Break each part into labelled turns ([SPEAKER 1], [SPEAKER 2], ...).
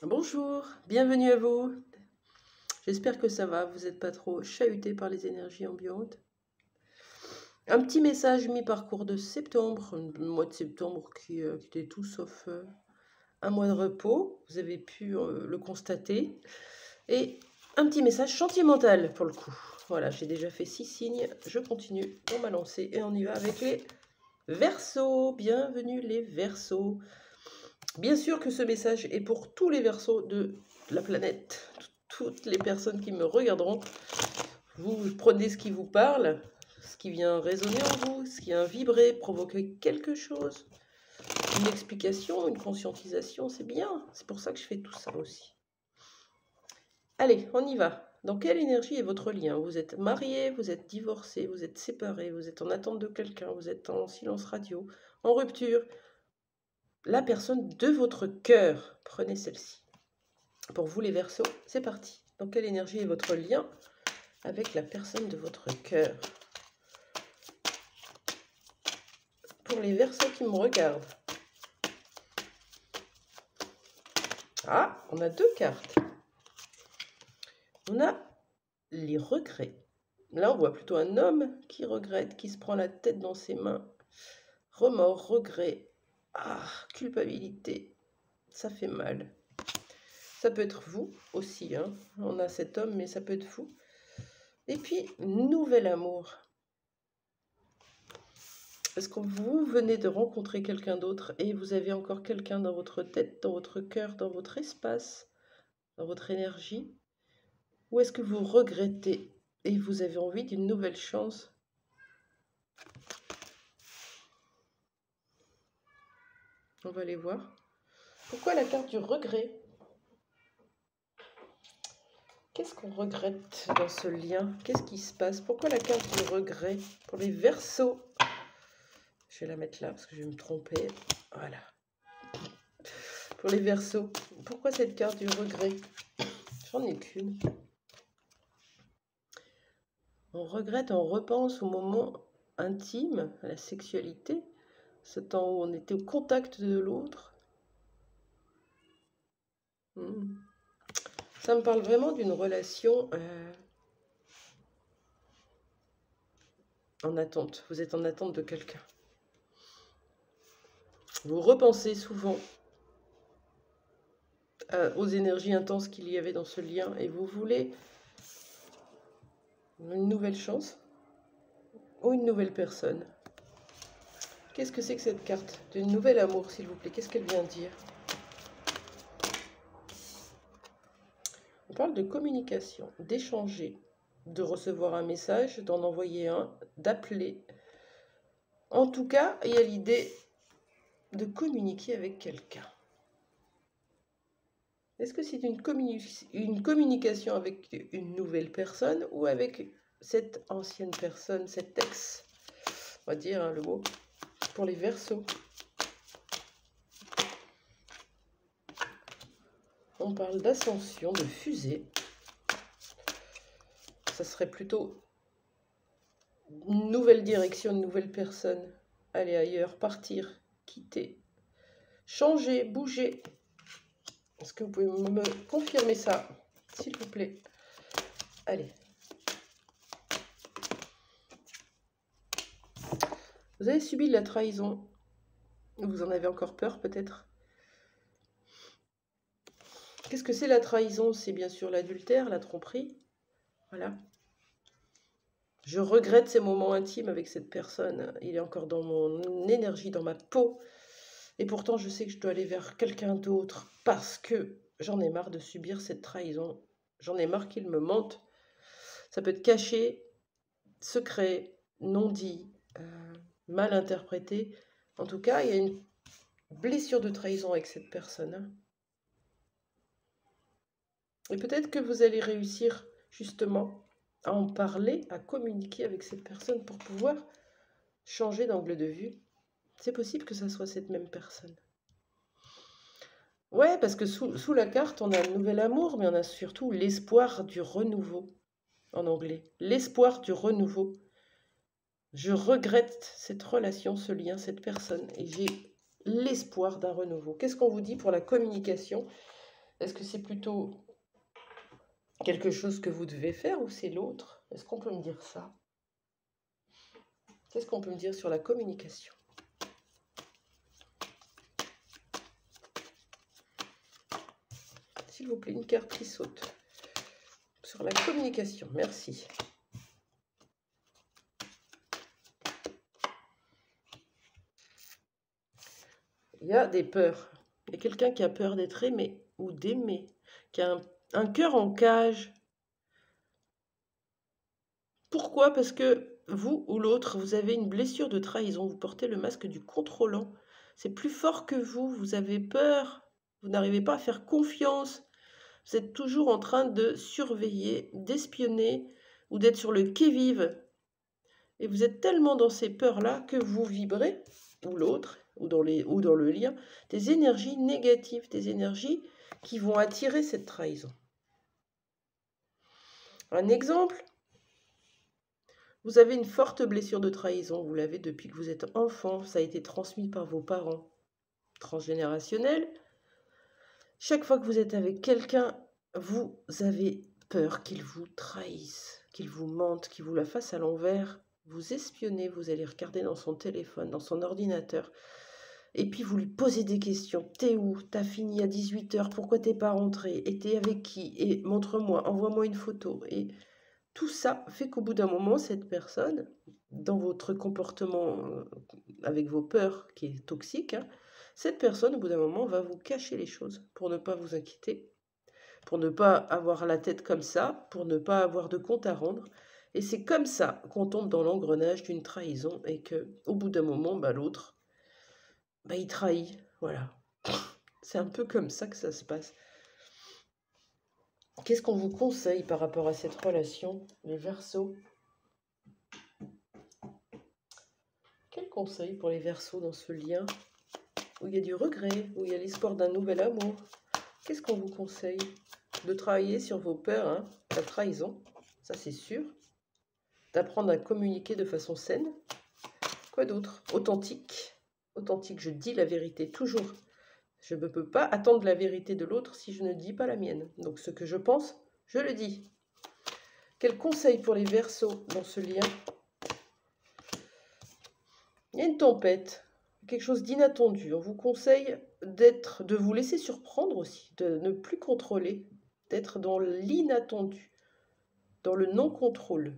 [SPEAKER 1] Bonjour, bienvenue à vous. J'espère que ça va, vous n'êtes pas trop chahuté par les énergies ambiantes. Un petit message mi-parcours de septembre, le mois de septembre qui était tout sauf un mois de repos, vous avez pu le constater. Et un petit message sentimental pour le coup. Voilà, j'ai déjà fait 6 signes, je continue dans ma lancée et on y va avec les Verseaux. Bienvenue les Verseaux. Bien sûr que ce message est pour tous les Verseaux de la planète, toutes les personnes qui me regarderont. Vous prenez ce qui vous parle, ce qui vient résonner en vous, ce qui vient vibrer, provoquer quelque chose, une explication, une conscientisation, c'est bien. C'est pour ça que je fais tout ça aussi. Allez, on y va. Dans quelle énergie est votre lien? Vous êtes marié, vous êtes divorcé, vous êtes séparé, vous êtes en attente de quelqu'un, vous êtes en silence radio, en rupture. La personne de votre cœur, prenez celle-ci. Pour vous les Verseaux, c'est parti. Dans quelle énergie est votre lien avec la personne de votre cœur? Pour les Verseaux qui me regardent. Ah, on a deux cartes. On a les regrets. Là, on voit plutôt un homme qui regrette, qui se prend la tête dans ses mains. Remords, regret, culpabilité. Ça fait mal. Ça peut être vous aussi, hein. On a cet homme, mais ça peut être vous. Et puis, nouvel amour. Parce que vous venez de rencontrer quelqu'un d'autre et vous avez encore quelqu'un dans votre tête, dans votre cœur, dans votre espace, dans votre énergie. Ou est-ce que vous regrettez et vous avez envie d'une nouvelle chance? On va aller voir. Pourquoi la carte du regret? Qu'est-ce qu'on regrette dans ce lien? Qu'est-ce qui se passe? Pourquoi la carte du regret? Pour les Verseaux. Je vais la mettre là parce que je vais me tromper. Voilà. Pour les Verseaux. Pourquoi cette carte du regret? J'en ai qu'une. On regrette, on repense au moment intime, à la sexualité, ce temps où on était au contact de l'autre. Ça me parle vraiment d'une relation en attente. Vous êtes en attente de quelqu'un. Vous repensez souvent aux énergies intenses qu'il y avait dans ce lien et vous voulez une nouvelle chance ou une nouvelle personne. Qu'est-ce que c'est que cette carte du nouvel amour, s'il vous plaît? Qu'est-ce qu'elle vient dire? On parle de communication, d'échanger, de recevoir un message, d'en envoyer un, d'appeler. En tout cas, il y a l'idée de communiquer avec quelqu'un. Est-ce que c'est une communication avec une nouvelle personne ou avec cette ancienne personne, cet ex? On va dire hein, le mot pour les Verseaux. On parle d'ascension, de fusée. Ça serait plutôt une nouvelle direction, une nouvelle personne. Aller ailleurs, partir, quitter, changer, bouger. Est-ce que vous pouvez me confirmer ça, s'il vous plaît? Allez. Vous avez subi de la trahison. Vous en avez encore peur, peut-être? Qu'est-ce que c'est la trahison? C'est bien sûr l'adultère, la tromperie. Voilà. Je regrette ces moments intimes avec cette personne. Il est encore dans mon énergie, dans ma peau. Et pourtant, je sais que je dois aller vers quelqu'un d'autre parce que j'en ai marre de subir cette trahison. J'en ai marre qu'il me mente. Ça peut être caché, secret, non dit, mal interprété. En tout cas, il y a une blessure de trahison avec cette personne. Et peut-être que vous allez réussir justement à en parler, à communiquer avec cette personne pour pouvoir changer d'angle de vue. C'est possible que ça soit cette même personne. Ouais, parce que sous la carte, on a le nouvel amour, mais on a surtout l'espoir du renouveau, en anglais. L'espoir du renouveau. Je regrette cette relation, ce lien, cette personne, et j'ai l'espoir d'un renouveau. Qu'est-ce qu'on vous dit pour la communication Est-ce que c'est plutôt quelque chose que vous devez faire ou c'est l'autre? Est-ce qu'on peut me dire ça? Qu'est-ce qu'on peut me dire sur la communication? S'il vous plaît, une carte qui saute. Sur la communication, merci. Il y a des peurs. Il y a quelqu'un qui a peur d'être aimé ou d'aimer, qui a un cœur en cage. Pourquoi? Parce que vous ou l'autre, vous avez une blessure de trahison, vous portez le masque du contrôlant. C'est plus fort que vous avez peur, vous n'arrivez pas à faire confiance. Vous êtes toujours en train de surveiller, d'espionner ou d'être sur le qui-vive. Et vous êtes tellement dans ces peurs-là que vous vibrez, ou l'autre, ou dans le lien, des énergies négatives, des énergies qui vont attirer cette trahison. Un exemple, vous avez une forte blessure de trahison, vous l'avez depuis que vous êtes enfant, ça a été transmis par vos parents, transgénérationnel. Chaque fois que vous êtes avec quelqu'un, vous avez peur qu'il vous trahisse, qu'il vous mente, qu'il vous la fasse à l'envers. Vous espionnez, vous allez regarder dans son téléphone, dans son ordinateur, et puis vous lui posez des questions. T'es où? T'as fini à 18 h, pourquoi t'es pas rentré? Et t'es avec qui? Et montre-moi, envoie-moi une photo. Et tout ça fait qu'au bout d'un moment, cette personne, dans votre comportement avec vos peurs qui est toxique, hein, cette personne, au bout d'un moment, va vous cacher les choses pour ne pas vous inquiéter, pour ne pas avoir la tête comme ça, pour ne pas avoir de compte à rendre. Et c'est comme ça qu'on tombe dans l'engrenage d'une trahison et que, au bout d'un moment, l'autre, il trahit. Voilà. C'est un peu comme ça que ça se passe. Qu'est-ce qu'on vous conseille par rapport à cette relation, les Verseaux? Quel conseil pour les Verseaux dans ce lien où il y a du regret, où il y a l'espoir d'un nouvel amour? Qu'est-ce qu'on vous conseille? De travailler sur vos peurs, hein, la trahison, ça c'est sûr. D'apprendre à communiquer de façon saine. Quoi d'autre? Authentique. Authentique, je dis la vérité toujours. Je ne peux pas attendre la vérité de l'autre si je ne dis pas la mienne. Donc ce que je pense, je le dis. Quel conseil pour les Verseaux dans ce lien? Il y a une tempête, quelque chose d'inattendu. On vous conseille de vous laisser surprendre aussi, de ne plus contrôler, d'être dans l'inattendu, dans le non-contrôle.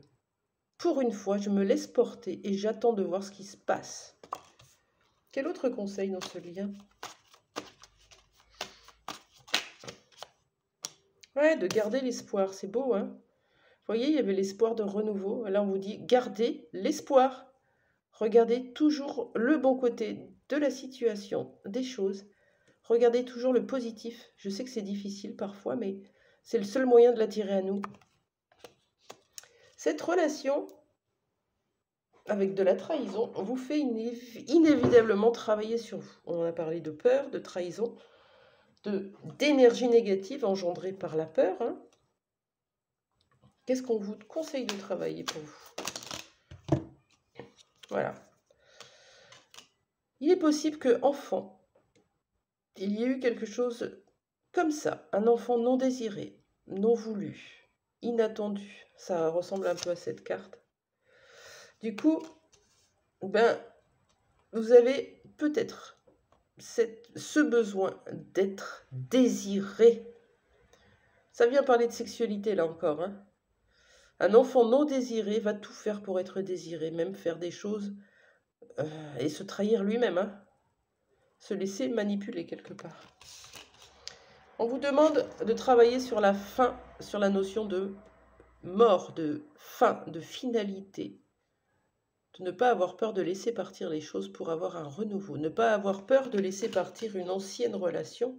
[SPEAKER 1] Pour une fois, je me laisse porter et j'attends de voir ce qui se passe. Quel autre conseil dans ce lien? Ouais, de garder l'espoir, c'est beau, hein? Vous voyez, il y avait l'espoir de renouveau. Là, on vous dit, gardez l'espoir. Regardez toujours le bon côté de la situation, des choses. Regardez toujours le positif. Je sais que c'est difficile parfois, mais c'est le seul moyen de l'attirer à nous. Cette relation avec de la trahison vous fait inévitablement travailler sur vous. On a parlé de peur, de trahison, d'énergie négative engendrée par la peur. Hein. Qu'est-ce qu'on vous conseille de travailler pour vous? Voilà. Il est possible que, enfant, il y ait eu quelque chose comme ça, un enfant non désiré, non voulu, inattendu. Ça ressemble un peu à cette carte. Du coup, vous avez peut-être ce besoin d'être désiré. Ça vient parler de sexualité là encore. Hein. Un enfant non désiré va tout faire pour être désiré, même faire des choses et se trahir lui-même. Hein. Se laisser manipuler quelque part. On vous demande de travailler sur la fin, sur la notion de mort, de fin, de finalité. De ne pas avoir peur de laisser partir les choses pour avoir un renouveau. Ne pas avoir peur de laisser partir une ancienne relation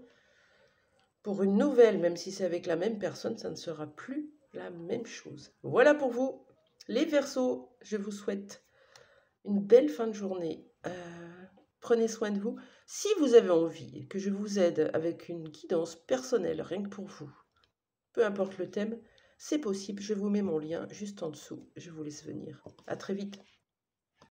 [SPEAKER 1] pour une nouvelle, même si c'est avec la même personne, ça ne sera plus la même chose. Voilà pour vous, les Verseaux. Je vous souhaite une belle fin de journée. Prenez soin de vous. Si vous avez envie que je vous aide avec une guidance personnelle, rien que pour vous, peu importe le thème, c'est possible. Je vous mets mon lien juste en dessous. Je vous laisse venir. À très vite.